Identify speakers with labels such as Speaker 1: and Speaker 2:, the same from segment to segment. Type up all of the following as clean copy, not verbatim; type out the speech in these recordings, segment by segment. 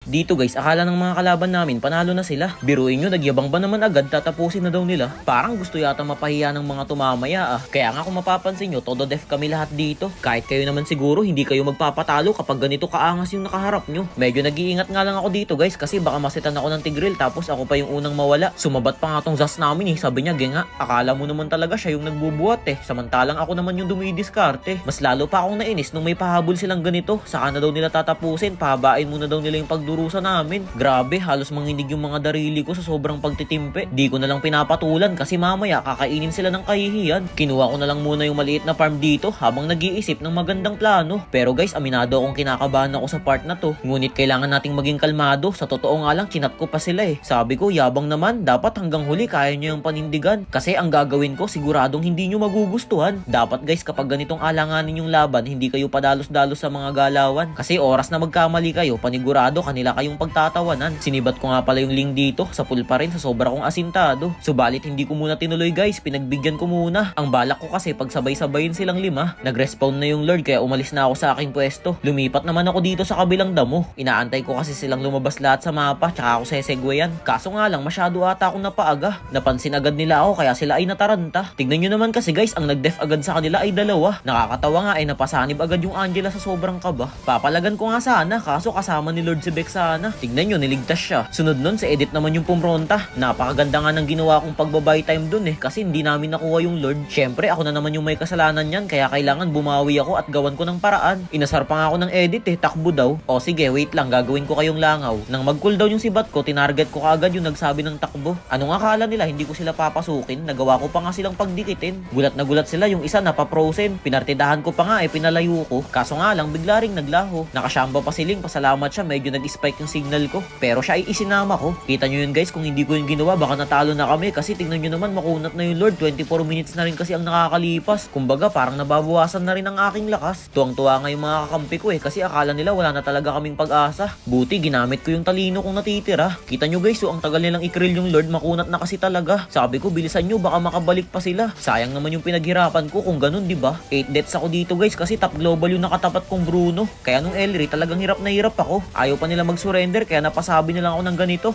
Speaker 1: Dito guys, akala ng mga kalaban namin panalo na sila. Biruin nyo, nagyabang ba naman agad, tatapusin na daw nila. Parang gusto yata mapahiya ng mga tumamaya ah. Kaya nga kung mapapansin nyo, todo def kami lahat dito. Kahit kayo naman siguro, hindi kayo magpapatalo kapag ganito kaangas yung nakaharap nyo. Medyo nag-iingat nga lang ako dito guys, kasi baka masitan ako ng Tigreal tapos ako pa yung unang mawala. Sumabat pa nga tong Zas namin eh. Sabi niya, genga, akala mo naman talaga siya yung nagbubuhat eh. Samantalang ako naman yung dumidiskarte. Mas lalo pa akong nainis nung may pahabol silang ganito. Saka na daw nila tatapusin, pahabain muna daw nila yung pagdurusa namin. Grabe, halos manginig yung mga darili ko sa sobrang pagtitimpe. Di ko na lang pinapatulan kasi mamaya kakainin sila ng kahihiyan. Kinuha ko na lang muna yung maliit na farm dito habang nag-iisip ng magandang plano. Pero guys, aminado akong kinakabahan ako sa part na to. Ngunit kailangan nating maging kalmado. Sa totoo nga lang, chinat ko pa sila eh. Sabi ko, yabang naman, dapat hanggang huli kaya nyo yung panindigan. Kasi ang gagawin ko, siguradong hindi nyo magugustuhan. Dapat guys, kapag ganitong alanganin yung laban, hindi kayo padalos-dalos sa mga galawan. Kasi oras na magkamali kayo, panigurado kanila kayong pagtatawanan. Sinibat ko nga pala yung link dito, sa pool pa rin sa sobra kong asintado. Subalit hindi ko muna tinuloy guys, pinagbigyan ko muna. Ang balak ko kasi pagsabay-sabayin silang 5, nag-respawn na yung Lord kaya umalis na ako sa aking pwesto. Lumipat naman ako dito sa kabilang damo. Inaantay ko kasi silang lumabas lahat sa mapa, tsaka ako sesegwayan. Kaso nga lang, masyado ata akong napaaga. Napansin agad nila ako kaya sila ay nataranta. Tignan nyo naman kasi guys, ang nag-def agad sa kanila ay 2. Nakakatawa nga ay napasanib agad yung Angela sa sobrang kaba. Papalagan ko nga sana, kaso kasama ni Lord si Beck sana. Tignan nyo, niligtas siya. Sunod nun, sa edit naman yung pumronta. Napakaganda nga ng ginawa kong pagbabay time dun eh, kasi hindi namin nakuha yung Lord. Syempre, ako na naman yung may kasalanan yan, kaya kailangan bumawi ako at gawan ko ng paraan. Inasar pa nga ako ng edit eh, takbo daw. O sige, wait lang, gagawin ko kayong langaw. Nang mag-cooldown yung sibat ko, tinarget ko kaagad yung nagsabi ng takbo. Anong akala nila, hindi ko sila papasukin? Nagawa ko pa nga silang pagdikitin. Gulat na gulat sila, yung isa napaprosen. Pinartidahan ko pa nga eh, pinalayo ko. Kaso nga lang, bigla ring naglaho. Nakashamba pa si Ling, pasalamat siya, medyo nag-spike yung signal ko. Pero siya ay isinama ko. Kita nyo yun guys, kung hindi ko yung ginawa, baka natalo na kami. Kasi tingnan nyo naman, makunat na yung Lord. 24 minutes na rin kasi ang nakakalipas. Kumbaga, parang nababawasan na rin ang aking lakas. Tuwang-tuwa nga yung mga kakampi ko eh, kasi akala nila wala na talaga kaming pag-asa. Buti, ginamit ko yung talino kong natitira. Kita nyo guys, so ang tagal nilang i-krill yung Lord, makunat na kasi talaga. Sabi ko, bilisan nyo, baka makabalik pa sila. Sayang naman yung pinaghirapan ko kung ganun, di ba? 8 deaths ako dito guys, kasi top global yung nakatapat kong Bruno. Kaya nung Elry, talagang hirap na hirap ako. Ayaw pa nila mag-surrender, kaya napasabi na lang ako ng ganito.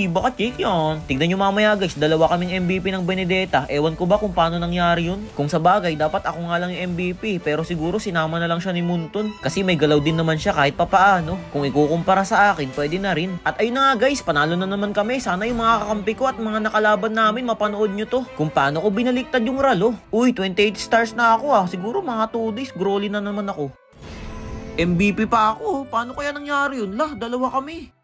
Speaker 1: Baka check yan. Tignan nyo mamaya guys, 2 kaming MVP ng Benedetta. Ewan ko ba kung paano nangyari yun? Kung sa bagay, dapat ako nga lang yung MVP, pero siguro sinama na lang siya ni Munton. Kasi may galaw din naman siya kahit papaano. Kung ikukumpara sa akin, pwede na rin. At ayun na nga guys, panalo na naman kami. Sana yung mga kakampi ko at mga nakalaban namin mapanood nyo to. Kung paano ko binaliktad yung ralo. Uy, 28 stars na ako ah. Siguro mga 2 days, growly na naman ako. MVP pa ako. Paano kaya nangyari yun? 2 kami.